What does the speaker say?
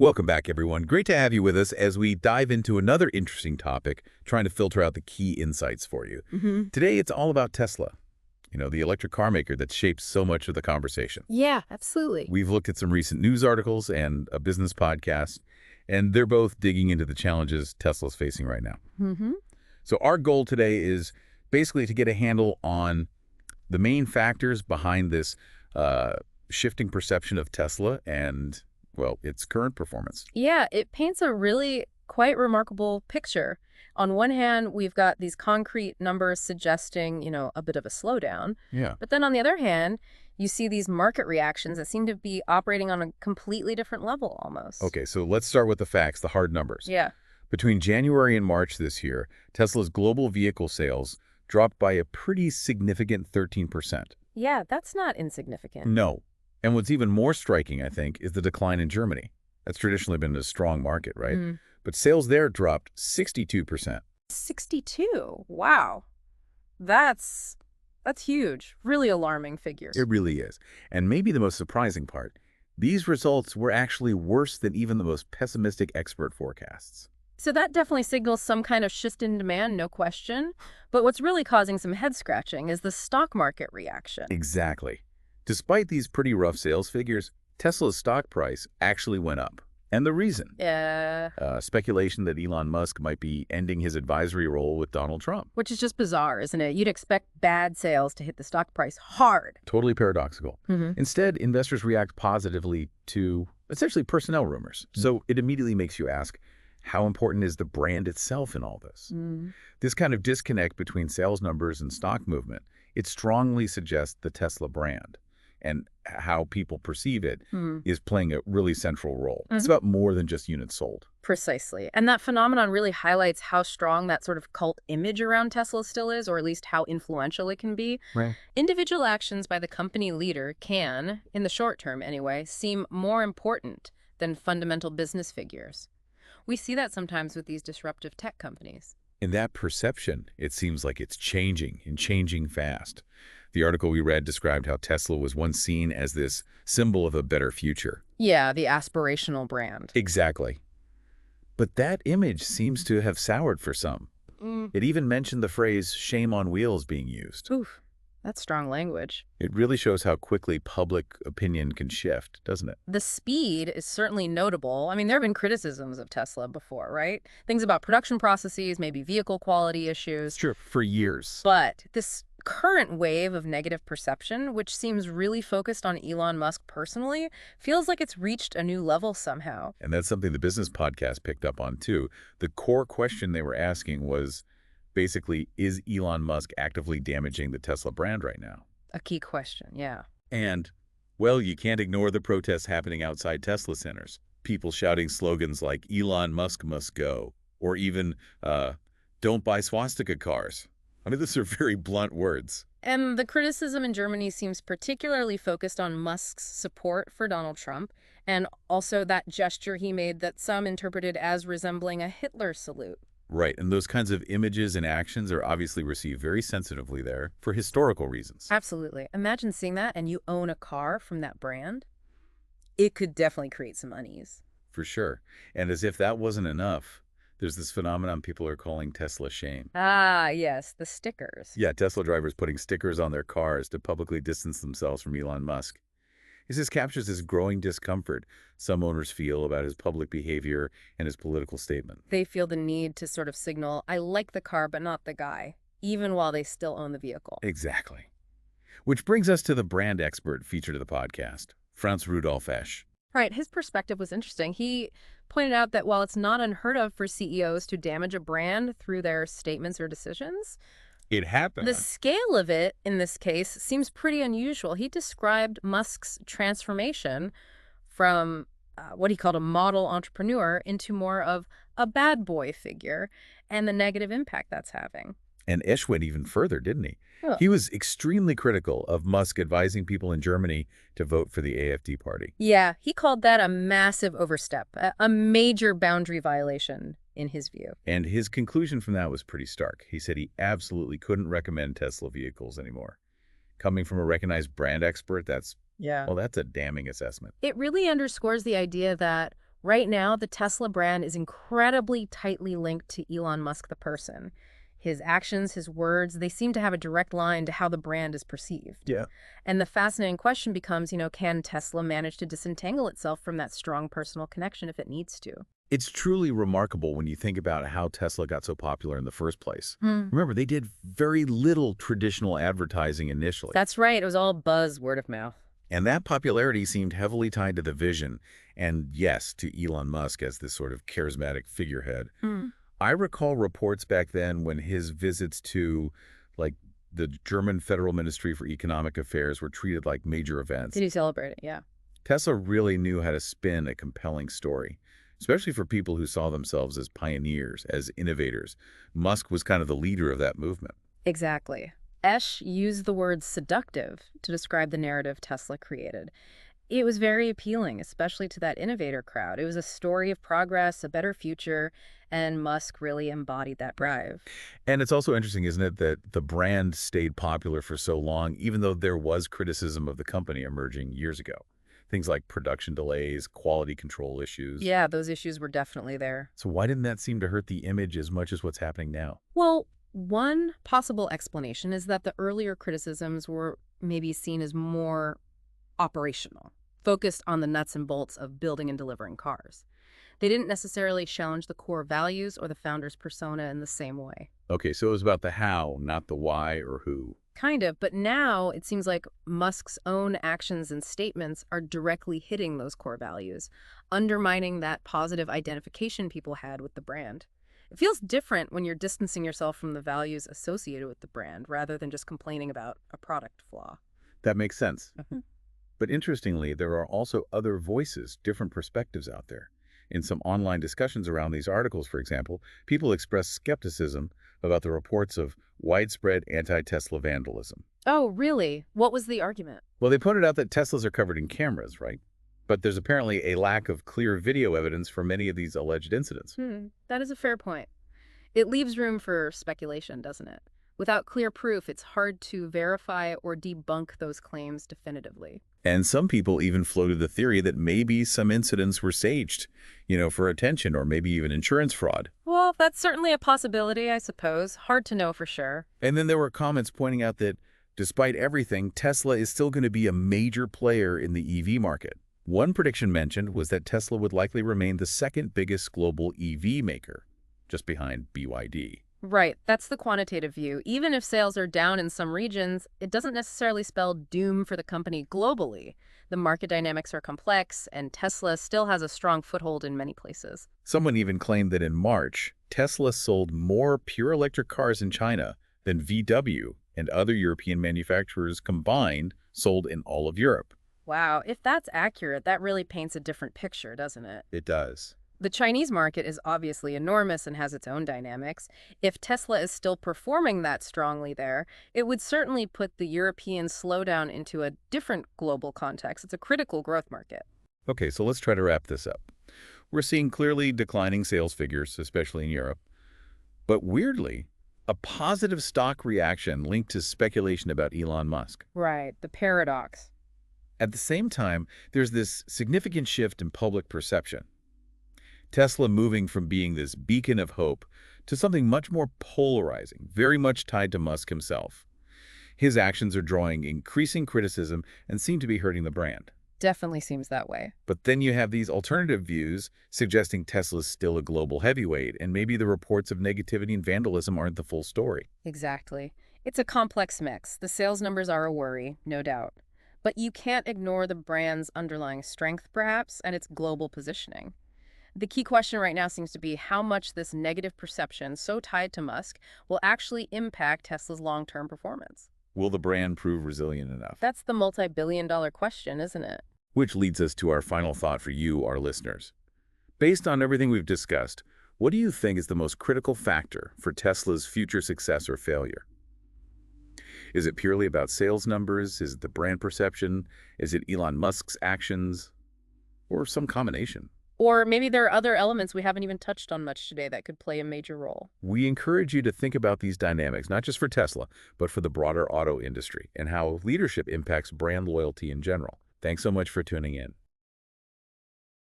Welcome back, everyone. Great to have you with us as we dive into another interesting topic, trying to filter out the key insights for you. Today, it's all about Tesla, the electric car maker that shapes so much of the conversation. Yeah, absolutely. We've looked at some recent news articles and a business podcast, and they're both digging into the challenges Tesla's facing right now. So our goal today is basically to get a handle on the main factors behind this shifting perception of Tesla and, well, its current performance. Yeah, it paints a really quite remarkable picture. On one hand, we've got these concrete numbers suggesting, a bit of a slowdown. Yeah. But then on the other hand, you see these market reactions that seem to be operating on a completely different level almost. Okay, so let's start with the facts, the hard numbers. Yeah. Between January and March this year, Tesla's global vehicle sales dropped by a pretty significant 13%. Yeah, that's not insignificant. No. And what's even more striking, I think, is the decline in Germany. That's traditionally been a strong market, right? But sales there dropped 62%. 62? Wow. That's huge. Really alarming figures. It really is. And maybe the most surprising part, these results were actually worse than even the most pessimistic expert forecasts. So that definitely signals some kind of shift in demand, no question. But what's really causing some head-scratching is the stock market reaction. Exactly. Despite these pretty rough sales figures, Tesla's stock price actually went up. And the reason? Speculation that Elon Musk might be ending his advisory role with Donald Trump. Which is just bizarre, isn't it? You'd expect bad sales to hit the stock price hard. Totally paradoxical. Instead, investors react positively to essentially personnel rumors. So it immediately makes you ask, how important is the brand itself in all this? This kind of disconnect between sales numbers and stock movement, it strongly suggests the Tesla brand and how people perceive it is playing a really central role. It's about more than just units sold. Precisely. And that phenomenon really highlights how strong that sort of cult image around Tesla still is, or at least how influential it can be. Right. Individual actions by the company leader can, in the short term anyway, seem more important than fundamental business figures. We see that sometimes with these disruptive tech companies. In that perception, it seems like it's changing and changing fast. The article we read described how Tesla was once seen as this symbol of a better future. Yeah, the aspirational brand. Exactly. But that image seems to have soured for some. It even mentioned the phrase shame on wheels being used. Oof, that's strong language. It really shows how quickly public opinion can shift, doesn't it? The speed is certainly notable. I mean, there have been criticisms of Tesla before, right? Things about production processes, maybe vehicle quality issues. Sure, for years. But this current wave of negative perception, which seems really focused on Elon Musk personally, feels like it's reached a new level somehow. And that's something the business podcast picked up on, too. The core question they were asking was, basically, is Elon Musk actively damaging the Tesla brand right now? A key question, yeah. And, well, you can't ignore the protests happening outside Tesla centers. People shouting slogans like Elon Musk must go, or even, don't buy swastika cars. I mean, these are very blunt words. And the criticism in Germany seems particularly focused on Musk's support for Donald Trump, and also that gesture he made that some interpreted as resembling a Hitler salute. Right, and those kinds of images and actions are obviously received very sensitively there for historical reasons. Absolutely. Imagine seeing that and you own a car from that brand. It could definitely create some unease. For sure. And as if that wasn't enough, there's this phenomenon people are calling Tesla shame. Ah, yes, the stickers. Yeah, Tesla drivers putting stickers on their cars to publicly distance themselves from Elon Musk. This captures this growing discomfort some owners feel about his public behavior and his political statement. They feel the need to sort of signal, I like the car, but not the guy, even while they still own the vehicle. Exactly. Which brings us to the brand expert featured in the podcast, Franz Rudolf Esch. Right, his perspective was interesting. He pointed out that while it's not unheard of for CEOs to damage a brand through their statements or decisions, it happened. The scale of it, in this case, seems pretty unusual. He described Musk's transformation from what he called a model entrepreneur into more of a bad boy figure and the negative impact that's having. And Esch went even further, didn't he? Oh. He was extremely critical of Musk advising people in Germany to vote for the AfD party. Yeah, he called that a massive overstep, a major boundary violation in his view. And his conclusion from that was pretty stark. He said he absolutely couldn't recommend Tesla vehicles anymore. Coming from a recognized brand expert, that's a damning assessment. It really underscores the idea that Right now, the Tesla brand is incredibly tightly linked to Elon Musk, the person. His actions, his words, they seem to have a direct line to how the brand is perceived. Yeah. And the fascinating question becomes, can Tesla manage to disentangle itself from that strong personal connection if it needs to? It's truly remarkable when you think about how Tesla got so popular in the first place. Remember, they did very little traditional advertising initially. That's right. It was all buzz, word of mouth. And that popularity seemed heavily tied to the vision and, yes, to Elon Musk as this sort of charismatic figurehead. I recall reports back then when his visits to, like, the German Federal Ministry for Economic Affairs were treated like major events. Did he celebrate it? Yeah. Tesla really knew how to spin a compelling story, especially for people who saw themselves as pioneers, as innovators. Musk was kind of the leader of that movement. Exactly. Esch used the word seductive to describe the narrative Tesla created. It was very appealing, especially to that innovator crowd. It was a story of progress, a better future, and Musk really embodied that drive. And it's also interesting, isn't it, that the brand stayed popular for so long, even though there was criticism of the company emerging years ago. Things like production delays, quality control issues. Yeah, those issues were definitely there. So why didn't that seem to hurt the image as much as what's happening now? Well, one possible explanation is that the earlier criticisms were maybe seen as more operational, focused on the nuts and bolts of building and delivering cars. They didn't necessarily challenge the core values or the founder's persona in the same way. Okay, so it was about the how, not the why or who. Kind of, but now it seems like Musk's own actions and statements are directly hitting those core values, undermining that positive identification people had with the brand. It feels different when you're distancing yourself from the values associated with the brand rather than just complaining about a product flaw. That makes sense. But interestingly, there are also other voices, different perspectives out there. In some online discussions around these articles, for example, people express skepticism about the reports of widespread anti-Tesla vandalism. Oh, really? What was the argument? Well, they pointed out that Teslas are covered in cameras, right? But there's apparently a lack of clear video evidence for many of these alleged incidents. That is a fair point. It leaves room for speculation, doesn't it? Without clear proof, it's hard to verify or debunk those claims definitively. And some people even floated the theory that maybe some incidents were staged, for attention or maybe even insurance fraud. Well, that's certainly a possibility, I suppose. Hard to know for sure. And then there were comments pointing out that despite everything, Tesla is still going to be a major player in the EV market. One prediction mentioned was that Tesla would likely remain the second biggest global EV maker, just behind BYD. Right, that's the quantitative view. Even if sales are down in some regions, it doesn't necessarily spell doom for the company globally. The market dynamics are complex, and Tesla still has a strong foothold in many places. Someone even claimed that in March, Tesla sold more pure electric cars in China than VW and other European manufacturers combined sold in all of Europe. Wow, if that's accurate, that really paints a different picture, doesn't it? It does. The Chinese market is obviously enormous and has its own dynamics. If Tesla is still performing that strongly there, it would certainly put the European slowdown into a different global context. It's a critical growth market. Okay, so let's try to wrap this up. We're seeing clearly declining sales figures, especially in Europe. But weirdly, a positive stock reaction linked to speculation about Elon Musk. Right, the paradox. At the same time, there's this significant shift in public perception. Tesla moving from being this beacon of hope to something much more polarizing, very much tied to Musk himself. His actions are drawing increasing criticism and seem to be hurting the brand. Definitely seems that way. But then you have these alternative views suggesting Tesla's still a global heavyweight, and maybe the reports of negativity and vandalism aren't the full story. Exactly. It's a complex mix. The sales numbers are a worry, no doubt. But you can't ignore the brand's underlying strength, perhaps, and its global positioning. The key question right now seems to be how much this negative perception, so tied to Musk, will actually impact Tesla's long-term performance. Will the brand prove resilient enough? That's the multi-billion-dollar question, isn't it? Which leads us to our final thought for you, our listeners. Based on everything we've discussed, what do you think is the most critical factor for Tesla's future success or failure? Is it purely about sales numbers? Is it the brand perception? Is it Elon Musk's actions? Or some combination? Or maybe there are other elements we haven't even touched on much today that could play a major role. We encourage you to think about these dynamics, not just for Tesla, but for the broader auto industry and how leadership impacts brand loyalty in general. Thanks so much for tuning in.